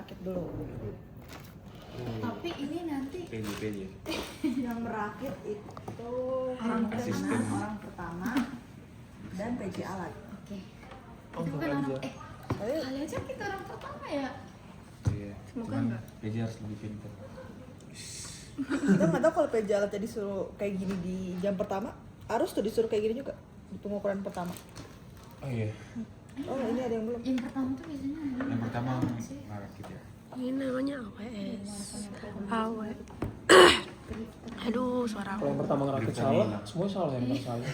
rakit dulu. Tapi ini nanti PJ. Yang merakit itu Asisten. orang pertama dan PJ alat. Oke. Oh, Itu kan aja. orang kali aja kita orang pertama ya. Iya. Semoga Cuman enggak. PJ harus lebih pintar. Kita nggak tahu kalau PJ alatnya disuruh kayak gini di jam pertama, harus tuh disuruh kayak gini juga di pengukuran pertama. Oh iya. Oh ini ada yang belum. Yang pertama tuh biasanya Yang pertama sih. ngarakit ya. Ini namanya AWS. AW. Aduh, suara Kalau yang aku. pertama ngerakit Berita salah, nih. semua salah yang nggak salah.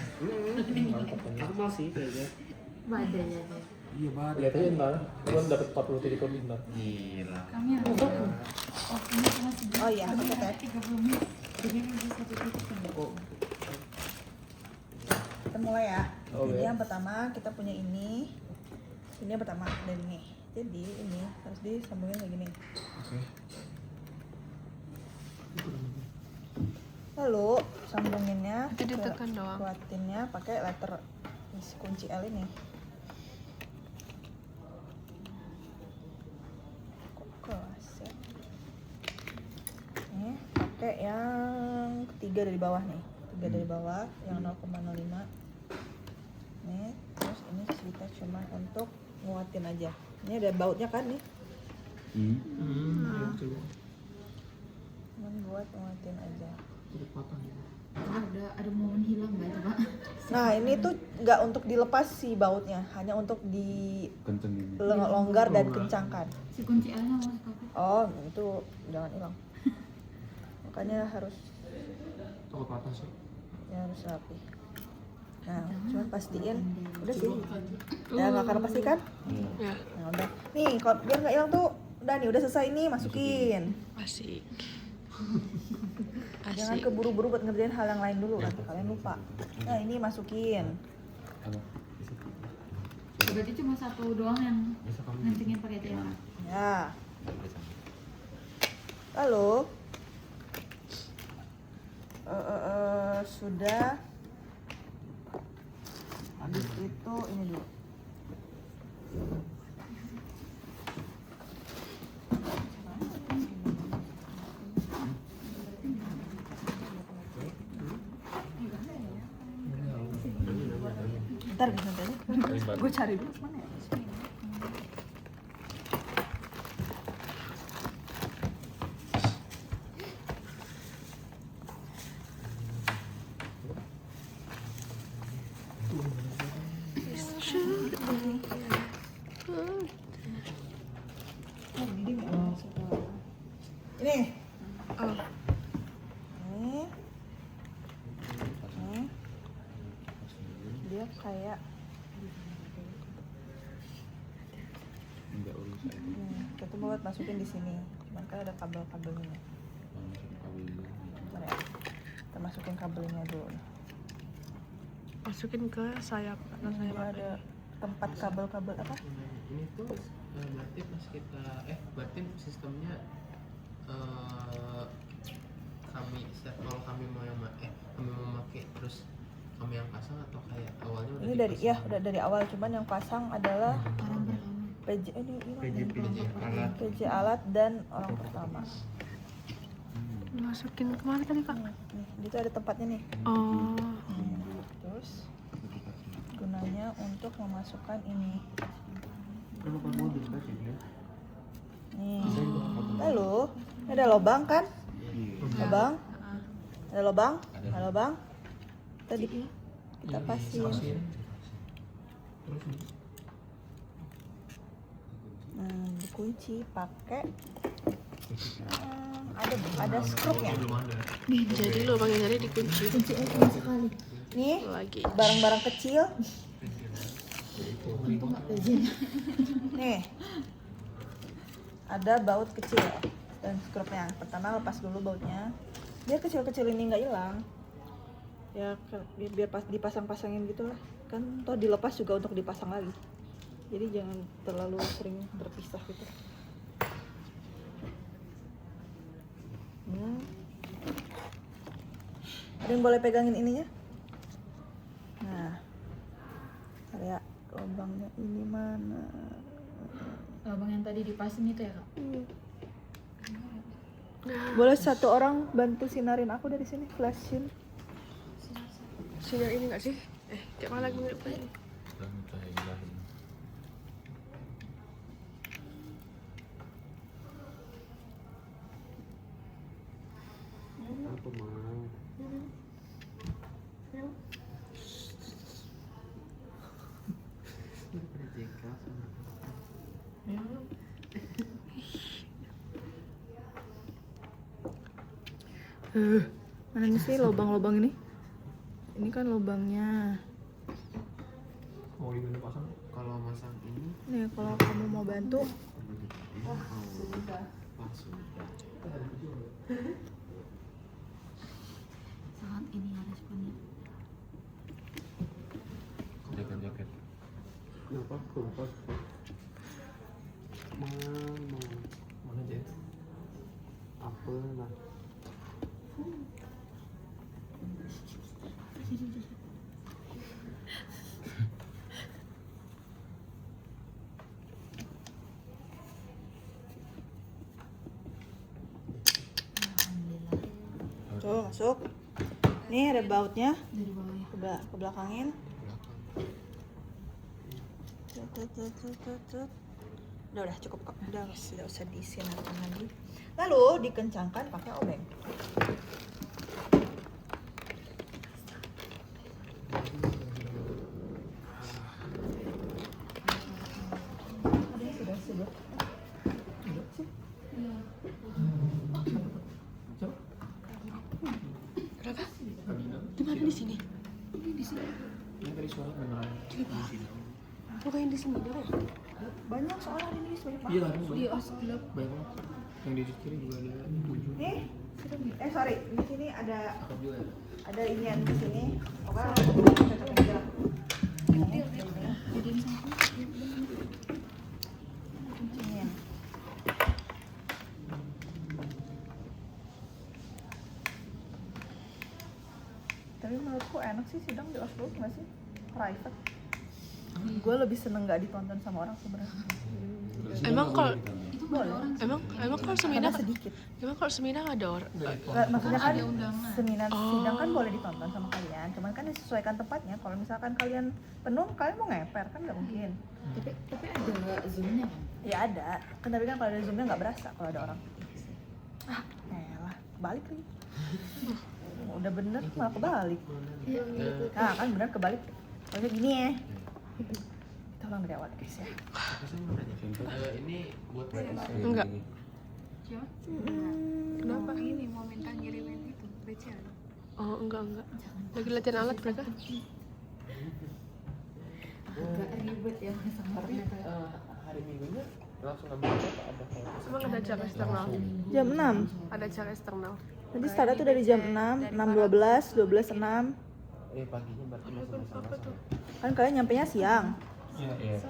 Normal sih kayaknya. Badannya aja. Iya banget. Lihat aja ntar, gue dapat 40 titik lebih ntar. Gila. Kami harus oh ini masih Oh iya, oke, Teh. 30 menit. Jadi masih satu titik kan. Kita mulai ya. Oke. Jadi yang pertama kita punya ini yang pertama dan ini. Jadi ini harus disambungin kayak gini. Oke. Lalu sambunginnya Itu ditekan doang. kuatinnya pakai letter kunci L ini. Kok kelas ya? Ini pakai yang ketiga dari bawah nih. Tiga dari bawah yang 0,05. Nih, terus ini kita cuma untuk nguatin aja. Ini ada bautnya kan nih. Cuman buat nguatin aja. Ada momen hilang nggak itu Pak? Nah ini tuh nggak untuk dilepas si bautnya, hanya untuk Kencengin. dilonggar dan kencangkan. Si kunci L-nya masuk aku. Oh itu jangan hilang. Makanya harus Takut patah sih. ya harus rapi. Nah cuma pastiin, udah sih. Ya nggak akan pastikan. Ya, Nah udah. Nih kalau biar nggak hilang tuh, udah nih udah selesai nih masukin. asik. Jangan Asik. keburu-buru buat ngerjain hal yang lain dulu, nanti kalian lupa. Nah ini masukin. Apa? Berarti cuma satu doang yang ngencengin pakai tiara. Ya. Lalu sudah habis itu ini dulu. Ntar bisa tadi. Gue cari dulu mana ya? Ini. Oh, Ini. Ini. Dia kayak Enggak urusan. kita buat masukin di sini. Cuman kan ada kabel-kabelnya. Masukin kabelnya. Bentar ya. Kita masukin kabelnya dulu. masukin ke sayap atau sayap Ini apa ada ini? tempat kabel-kabel apa? Ini tuh berarti pas kita berarti sistemnya kalau kami mau kami mau pakai terus kami yang pasang atau kayak awalnya udah Ini dari dipasang? udah dari awal, cuman yang pasang adalah Orang pertama. PJ ini PJ alat. PJ alat dan orang pertama. Masukin kemana tadi kak? Nih, itu ada tempatnya nih. Oh, Terus gunanya untuk memasukkan ini. Nih. Lalu ini ada lubang kan? Lubang. Ada lubang? Ada lubang. Tadi kita pasin. Nah, dikunci pakai ada skrupnya. jadi lubangnya tadi dikunci Kunci L cuma sekali. Nih, lagi. barang-barang kecil. Untung nggak PJ. Nih. Ada baut kecil dan skrupnya. Pertama lepas dulu bautnya. Biar kecil-kecil ini nggak hilang. Ya biar pas dipasang-pasangin gitu lah. Kan toh dilepas juga untuk dipasang lagi. Jadi jangan terlalu sering berpisah gitu. Ada yang boleh pegangin ininya? Nah, kayak lubangnya ini mana? Abang yang tadi dipasin itu ya kak? Boleh satu orang bantu sinarin aku dari sini, flashin. Sinar ini nggak sih? Kayak mana lagi mirip ini? Dan cahaya ini. Aku mau. Daripada JK sama Mana nih sih lubang-lubang ini? Ini kan lubangnya. Mau gimana pasang? kalau masang ini Nih kalau kamu mau bantu, langsung. Sangat ini ya responnya. Jaket-jaket. Kenapa kelupas? Mau Mana jet? apa lah? Alhamdulillah. tuh masuk. Nih ada bautnya, Dari bawah ya. ke belakangin. Belakang. Tut. Udah cukup kok. Udah tidak usah disinarkan lagi. Lalu dikencangkan pakai obeng. Ada yang sudah sih, Bro? Kenapa? Kabina. Di mana di sini? Ini tadi suara beneran. Bukan di sini dong ya? Banyak soalnya hari ini banyak Iya banget. lah, Di banyak. Osclub. Banyak. Yang di kiri juga ada 7. Nih, sorry, di sini ada Akap juga ada. inian di sini. Pokoknya cocok aja lah. Jadiin satu. Ini yang tapi menurutku enak sih sidang di Oslo nggak sih, private. Gue lebih seneng nggak ditonton sama orang sebenarnya. Emang kalau Itu boleh orang sih. emang kalau Karena seminar sedikit. emang kalau seminar ada orang Nggak, maksudnya Kan kan ada undangan. seminar Oh. sidang kan boleh ditonton sama kalian, cuman kan disesuaikan tempatnya. Kalau misalkan kalian penuh, kalian mau ngeper kan nggak mungkin. Tapi ada zoomnya kan. Ya ada, kan tapi kan kalau ada zoomnya nggak berasa kalau ada orang. Elah, balik lagi. Udah bener malah kebalik. Nah kan bener kebalik. Pokoknya gini ya. Tolong dari awal guys ya. Aku sih mau nanya. Ini buat Enggak. Siapa? Kenapa? Ini mau minta ngirimin itu BCA. Oh enggak. Lagi latihan alat mereka. Agak ribet ya sama Tapi hari Minggunya langsung ambil apa ada kayak Emang ada acara eksternal. Jam 6. Ada acara eksternal. Nanti startnya tuh dari jam 6, 6.12, 12.06. paginya berarti masih sama-sama. Kan kalian nyampenya siang. Iya.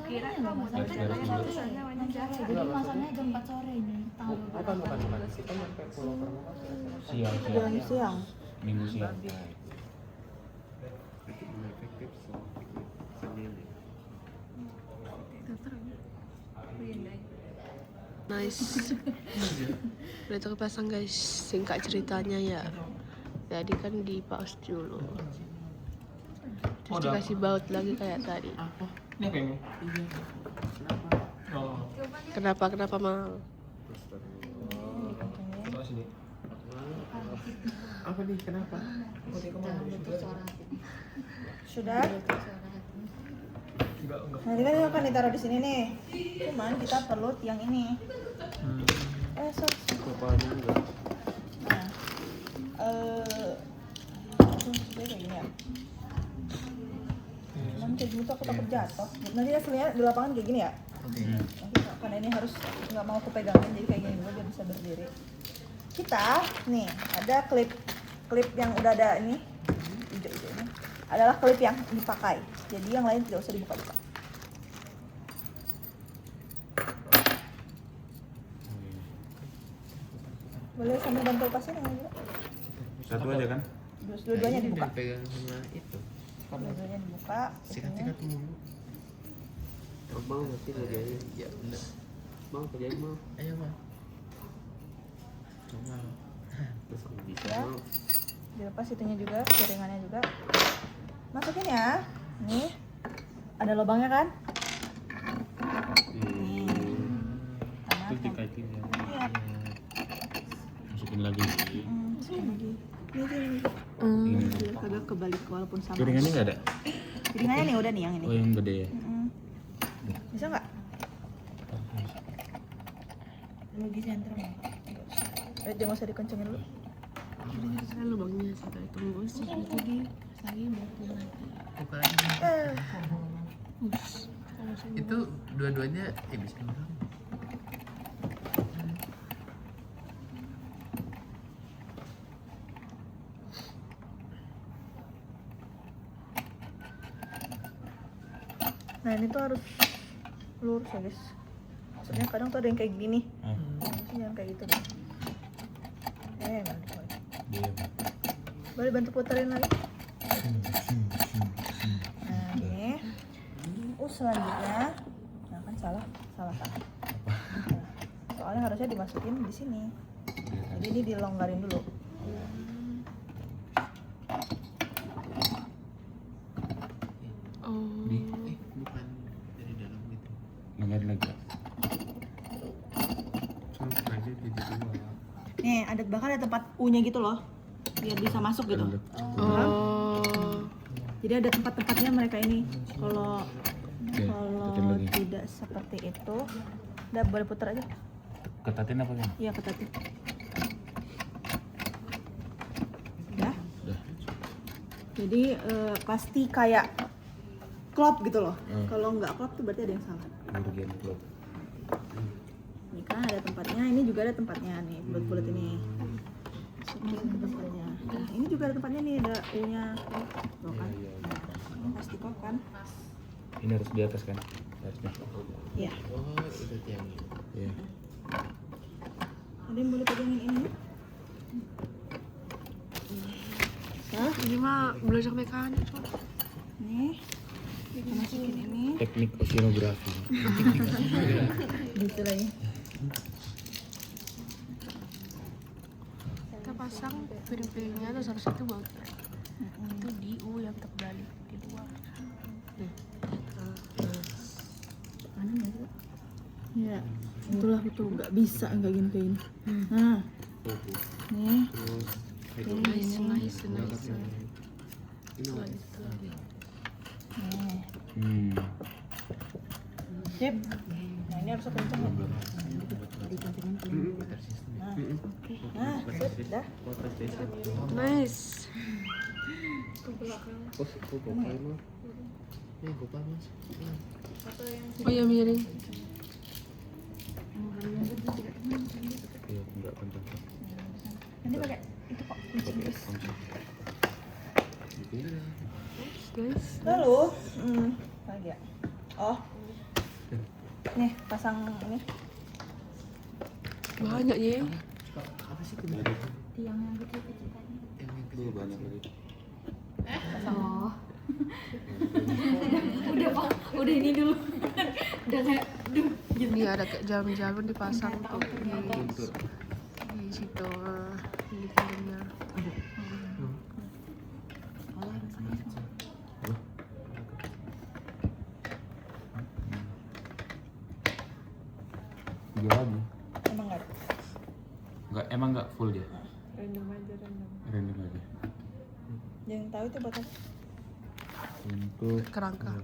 Kira kamu sampai Dari dulu. jadi masanya jam 4 sore ini. Tahu. Bukan. Kita nyampe Pulau Permawati. Jam siang. Minggu siang. Itu benar efektif Senin. Nice. Udah terpasang guys. Singkat ceritanya ya. Jadi kan di pause dulu. Terus Udah. dikasih baut lagi kayak tadi. Apa? Ini apa ini? Iya. Kenapa? Oh. Kenapa mal? Coba sini. Apa nih? Kenapa? Jangan bentuk suara hati. Sudah. Bentuk suara hati. Enggak. Nanti kan akan ditaruh di sini nih. Cuman kita perlu tiang ini. So. Kepalanya enggak. Nah, dia kayak gini ya. Cuman kayak gini tuh aku takut jatuh. Nanti hasilnya di lapangan kayak gini ya. Nanti karena ini harus nggak mau kepegangin jadi kayak gini dulu biar bisa berdiri. Kita nih ada klip yang udah ada ini hijau-hijau ini adalah klip yang dipakai. Jadi yang lain tidak usah dibuka-buka. Boleh sambil bantu lepasin yang juga. Satu aja kan? Dua-duanya Ini dibuka. udah pegang sama itu. Dua-duanya dibuka. Sikat mulu. Mau ngerti kerjain? Ya bener. Mau kerjain mau? Ayo mah. Terus bisa Ya. mau. Dilepas itunya juga, jaringannya juga. Masukin ya. Nih. Ada lubangnya kan? Karena Terus dikaitin ya. Iya. Masukin lagi. Masukin lagi. Ini. Ini. Biar kagak kebalik walaupun sama. Jaringannya nggak ada? Jaringannya nih udah nih yang ini. Oh yang gede ya. Bisa nggak? Lagi sentrum. Jangan usah dikencengin dulu. Jadi saya lubangnya sudah tunggu sih. Jadi saya mau nanti. Buka lagi. Itu dua-duanya bisa orang. Nah ini tuh harus lurus ya guys. Maksudnya kadang tuh ada yang kayak gini. Maksudnya jangan kayak gitu deh. Dia. Boleh bantu puterin lagi. Nah ini. Selanjutnya, nah kan salah. Soalnya harusnya dimasukin di sini. Jadi ini dilonggarin dulu. Oh. Bukan dari dalam gitu. Longgarin lagi. Cuma aja jadi dua. Nih, bahkan ada tempat U-nya gitu loh. Biar bisa masuk gitu. Oh. Jadi ada tempat-tempatnya mereka ini. Kalau Oke, puterin lagi. tidak seperti itu, udah boleh putar aja. Ketatin apa kan? Iya, ketatin. Udah. Udah. Jadi pasti kayak klop gitu loh. Hmm. Kalau nggak klop tuh berarti ada yang salah. Bagian klub. Ini kan ada tempatnya, ini juga ada tempatnya nih, bulat-bulat ini. Masukin ke tempatnya. Nah, ini juga ada tempatnya nih, ada U-nya. Tuh kan. Ini pasti klop kan? Ini harus di atas kan? Harusnya. Iya. Oh, itu tiangnya. Iya. Ada yang boleh pegangin ini? Hah? Ini mah belajar mekanik cuma. Nih. Kita masukin ini. Teknik oceanografi. Gitu lagi. Kita pasang piring-piringnya terus harus itu bautnya. Itu di U yang terbalik di luar. Iya. Itulah betul, nggak bisa nggak gini kayak gini. Nah. Nih. Nice. Nih. Sip. Nah ini harus kenceng. Nah, sip, dah. Nice. Gopal mas. Oh ya miring. Iya, enggak kencang. Nanti pakai itu kok kunci Inggris. Nice. Lalu, lagi ya. Oh. Nih, pasang ini. Banyak ya. Apa sih kemarin? Tiang yang kecil-kecil tadi. Yang Dulu banyak lagi. Oh. Udah pak, udah ini dulu. Udah kayak, duh. Ini ada kayak jarum-jarum dipasang tuh di situ di piringnya. Tiga lagi. Emang nggak ada. Emang nggak full dia. Random aja random. Random aja. Yang tahu itu buat apa? Untuk Kerangka.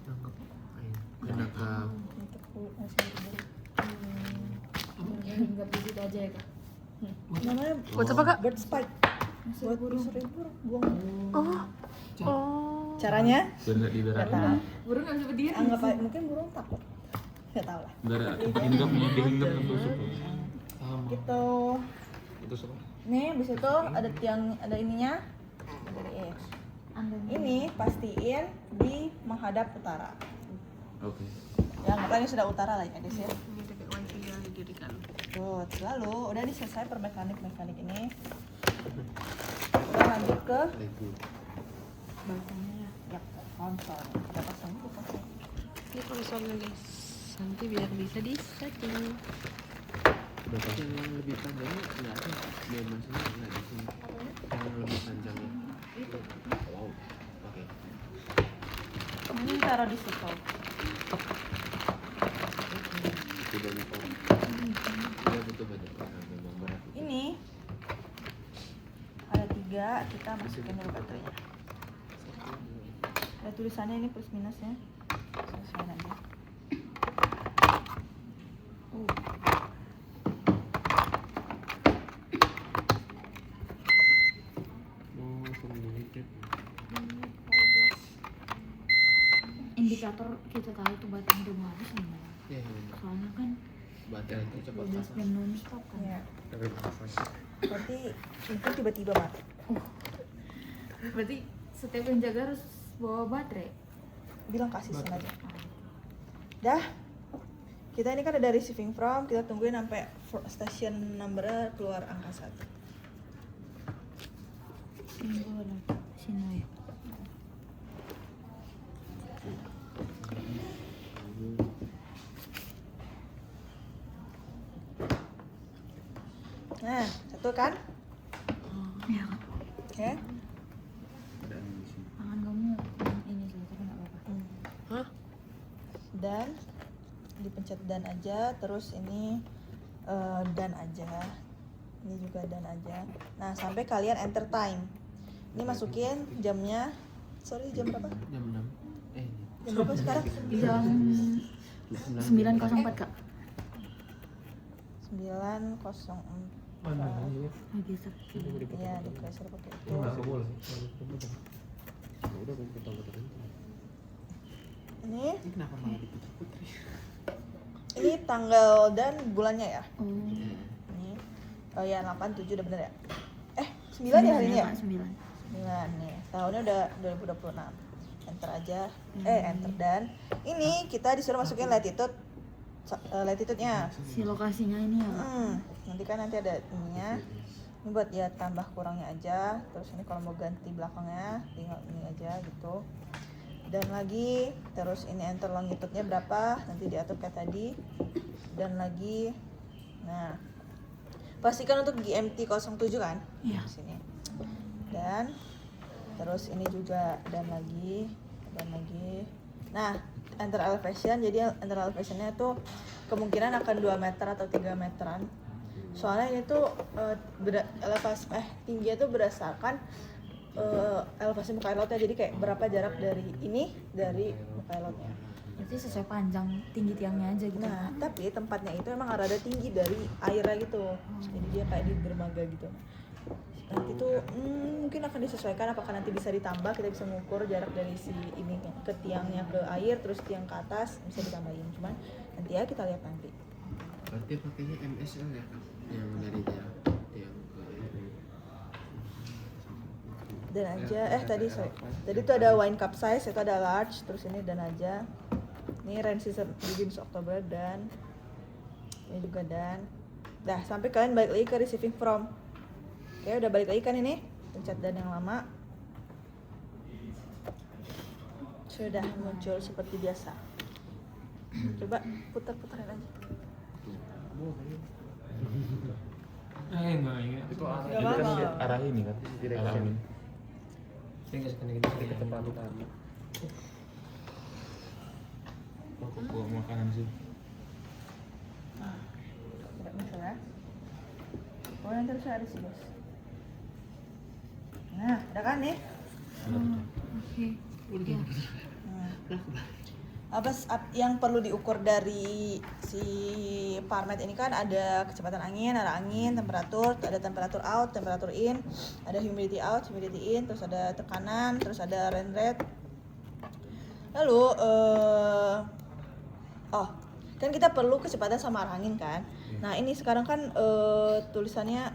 nangkep air. Nangkep. Untuk masih baru-baru. Hinggap di situ aja ya kak. Namanya Buat apa kak? bird spike. Buat burung buang. Oh. Oh. Caranya? biar nggak Nggak didaratin. tahu. Burung nggak bisa berdiri. Anggap aja mungkin burung takut. Nggak tahu lah. Nggak ada hinggapnya, dihinggap tusuk. Gitu. Itu semua. Nih, habis itu ada tiang, ada ininya. Ini pastiin di menghadap utara. Oke. Ya, anggaplah ini sudah utara lah ya guys ya. Ini ada kayak wifi yang didirikan. Good. Lalu udah selesai per mekanik ini. Kita lanjut ke belakangnya. Ya, konsol. Kita pasang dulu konsol. Ini konsolnya guys. Nanti biar bisa disetting. Yang lebih panjangnya nggak ada. Dia maksudnya nggak di sini. Yang lebih panjangnya. Wow. Oke. Ini taruh di situ. Itu banyak orang. Dia butuh banyak orang memang berat. Ini ada 3, kita masukin dulu baterainya. Ada tulisannya ini plus minusnya. Sesuaiin aja. Oh, suruh dikit. Indikator kita tahu tuh baterai udah mau habis nih. Ya, Soalnya kan baterai itu cepat 12 pasang. jam non-stop kan. Ya, Tapi pasang. berarti itu tiba-tiba mati. Berarti setiap penjaga harus bawa baterai. Bilang kasih aja. Dah. Kita ini kan ada receiving from, kita tungguin sampai station number keluar angka 1. Tunggu lah, sini ya. Nah, 1 kan? Ya kak. Oke. Dan di sini. Tangan kamu ini sih, tapi nggak apa-apa. Dan dipencet dan aja, terus ini dan aja, ini juga dan aja. Nah, sampai kalian enter time. Ini masukin jamnya, sorry jam berapa? Jam 6. Jam berapa sekarang? Jam 9.04 kak. 9.04. Mana ini? Lagi sepi. Iya, di pressure pakai itu. Nggak boleh. Ya udah kan kita putar aja. Ini Ini kenapa malah diputar-putar? ini tanggal dan bulannya ya. Oh. Ini oh ya 8 7 udah bener ya? 9 ya hari ini ya? Kak, 9. 9 nih. Tahunnya udah 2026. Enter aja. Enter dan ini kita disuruh masukin latitude-nya. Si lokasinya ini ya kak. Nanti kan nanti ada ininya. Ini buat ya tambah kurangnya aja. Terus ini kalau mau ganti belakangnya tinggal ini aja gitu. Dan lagi terus ini enter longitude-nya berapa, nanti diatur kayak tadi. Dan lagi nah pastikan untuk GMT 07 kan. Iya. Di sini. Dan terus ini juga dan lagi. Nah, enter elevation, jadi enter elevation-nya tuh kemungkinan akan 2 meter atau 3 meteran. Soalnya ini tuh tingginya tuh berdasarkan elevasi muka air lautnya, jadi kayak berapa jarak dari muka air lautnya. Berarti sesuai panjang tinggi tiangnya aja gitu. Nah, tapi tempatnya itu emang rada tinggi dari airnya gitu, jadi dia kayak di dermaga gitu. Nanti tuh mungkin akan disesuaikan, apakah nanti bisa ditambah, kita bisa mengukur jarak dari si ini ke tiangnya ke air, terus tiang ke atas bisa ditambahin. Cuman nanti ya kita lihat nanti. Berarti pakainya MSL ya kan? Yang dari jarak yang ke Dan aja, tadi tuh ada wine cup size, itu ada large, terus ini dan aja. Ini rain season begins Oktober dan ini juga dan. Dah, sampai kalian balik lagi ke receiving from. Oke, udah balik lagi kan ini? Pencet dan yang lama. Sudah muncul seperti biasa. Coba putar-putarin aja. Enggak ingat. Itu Nggak apa-apa. arah ini kan, arah ini. Saya nggak suka gitu. Ke tempat tadi. Aku bawa makanan sih. Tidak masalah. Oh, nanti harus ada sih, Bos. Nah, udah kan nih? Oke. Iya. Yang perlu diukur dari si Parmet ini kan ada kecepatan angin, ada angin, temperatur, ada temperatur out, temperatur in, ada humidity out, humidity in, terus ada tekanan, terus ada rain rate. Lalu kan kita perlu kecepatan sama arah angin kan. Nah, ini sekarang kan tulisannya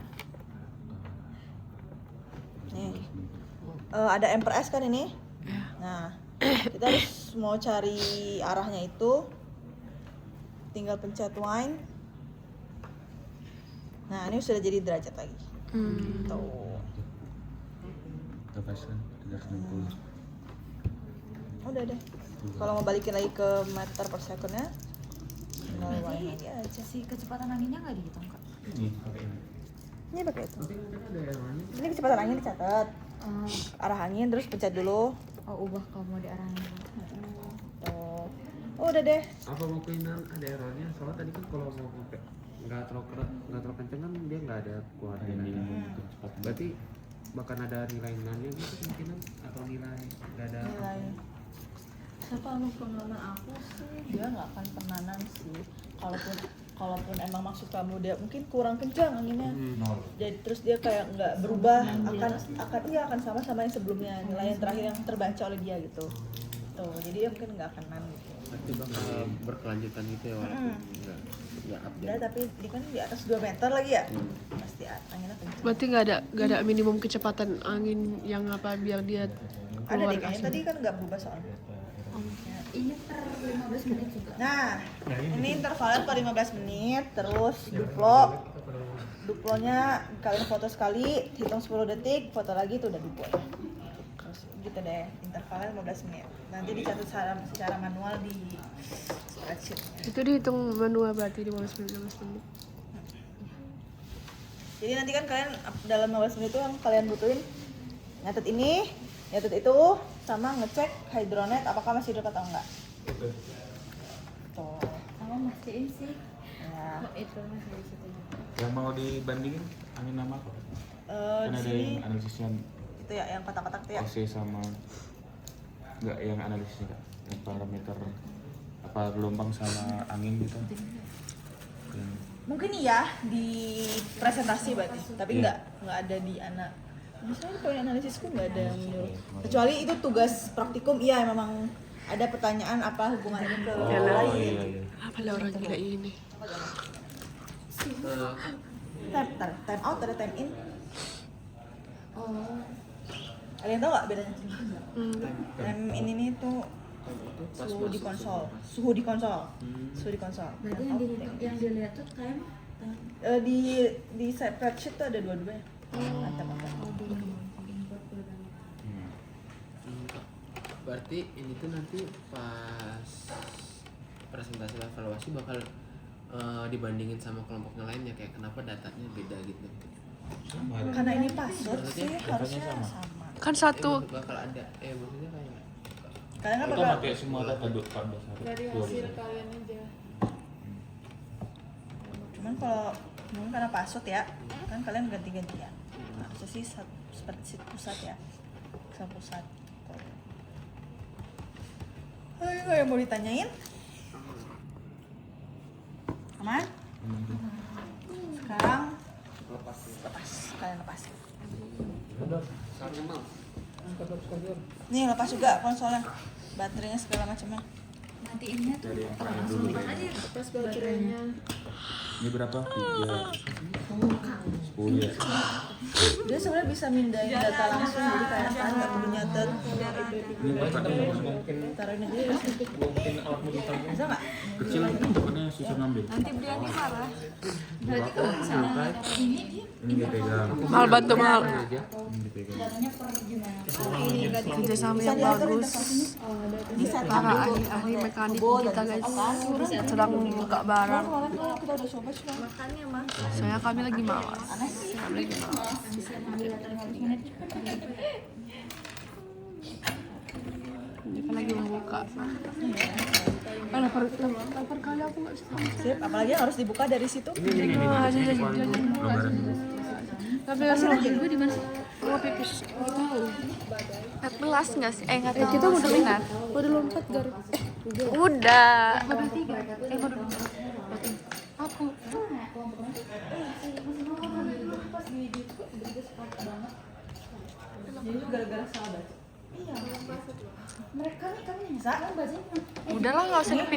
nih ada M per S kan ini. Nah, kita harus mau cari arahnya itu, tinggal pencet wine. Nah, ini sudah jadi derajat lagi. Tuh. Lepas kan 360. Udah deh. Kalau mau balikin lagi ke meter per secondnya, Bawain lagi aja. Si kecepatan anginnya nggak dihitung kak? Ini pakai ini. Ini pakai itu. Tapi kan ada yang lain. Ini kecepatan angin dicatat. Arah angin terus pencet dulu. Oh ubah kalau mau diarahin. Tuh. Oh, udah deh. Apa mungkin ada errornya? Soalnya tadi kan kalau mau pakai nggak terlalu kenceng kan dia nggak ada keluar Yang nilai. minimum kecepatan. Berarti bahkan ada nilai nilainya gitu kemungkinan atau nilai nggak ada. Nilai. Siapa pengalaman aku sih dia nggak akan penanan sih. Kalaupun emang maksud kamu dia mungkin kurang kencang anginnya. Nol. Jadi terus dia kayak nggak berubah akan sama yang sebelumnya, nilai yang terakhir yang terbaca oleh dia gitu. Tuh, jadi dia mungkin nggak akan nan gitu. Berarti bakal berkelanjutan gitu ya walaupun nggak Udah, update. tapi dia kan di atas 2 meter lagi ya. Pasti anginnya kencang. Berarti nggak ada minimum kecepatan angin yang apa biar dia Ada keluar deh kayaknya tadi kan nggak berubah soalnya. Ini per 15 menit juga. Nah, ini intervalnya per 15 menit, terus duplonya kalian foto sekali, hitung 10 detik, foto lagi itu udah duplo ya. Terus gitu deh, intervalnya 15 menit. Nanti dicatat secara manual di spreadsheet. itu dihitung manual berarti di 15 menit. Jadi nanti kan kalian dalam 15 menit itu yang kalian butuhin nyatet ini, nyatet itu, sama ngecek hydronet apakah masih hidup atau enggak. Tuh. Sama mastiin sih. Ya. Oh, itu masih di situ. Yang mau dibandingin angin nama apa? Kan Di ada sini yang analisisnya itu ya yang kotak-kotak itu ya. OC sama enggak yang analisisnya Kak? Yang parameter apa gelombang sama angin gitu. Yang Mungkin iya di presentasi berarti, tapi Iya. nggak ada di anak. Misalnya poin analisisku nggak ada yang menyuruh. Kecuali itu tugas praktikum, iya memang ada pertanyaan apa hubungannya ke oh lain. iya iya. Apa lah orang gila ini? Time out ada time in. Oh, Ada yang tahu nggak bedanya? Hmm. Time in ini tuh suhu di konsol. Suhu di konsol. berarti yang dihitung, yang dilihat tuh time. Di spreadsheet tuh ada dua-duanya. Mantap. Berarti ini tuh nanti pas presentasi evaluasi bakal dibandingin sama kelompok yang lainnya kayak kenapa datanya beda gitu. Sama ada. Karena ini password sih Datanya harusnya sama. sama. Kan satu Bakal ada maksudnya kayak Kalian kan Itu bakal pakai semua data 14 hari. dari 12 hasil hari. kalian aja. cuman kalau mungkin karena password ya kan kalian ganti-gantian harusnya sih spreadsheet pusat ya Excel pusat. Ayo yang mau ditanyain aman sekarang lepas kalian lepas nih lepas juga konsolnya baterainya segala macamnya. Matiinnya tuh Dari yang terakhir dulu ya. Pas baterainya. Ini berapa? 10 ya. Dia sebenarnya bisa mindahin data langsung jadi kayak sekarang nggak perlu nyatet Ini pakai taruhin aja ya bisa nggak kecil bukannya susah ngambil. berarti kalau misalnya ini dia Ini dipegang. Mahal bantu mahal. Ini dipegang. datanya per gimana? Kerjasama bisa yang diatur bagus. bisa Para ahli mekanik kita guys sedang buka barang. kemarin tuh kita udah coba cuma makannya mah Soalnya kami lagi malas. Kami lagi malas. Bisa ngambil data 15 menit. Ini kan lagi membuka. Lapar kali aku nggak bisa. sip apalagi yang harus dibuka dari situ Tapi kan Gue di mana sih? mau pipis. Nggak tahu. 14 nggak sih? Nggak tahu. Kita udah seminar. Udah lompat Gar. Udah. Aku. jadi itu gara-gara sahabat Mereka nih kami bisa bajanya. Udahlah nggak usah dipikir.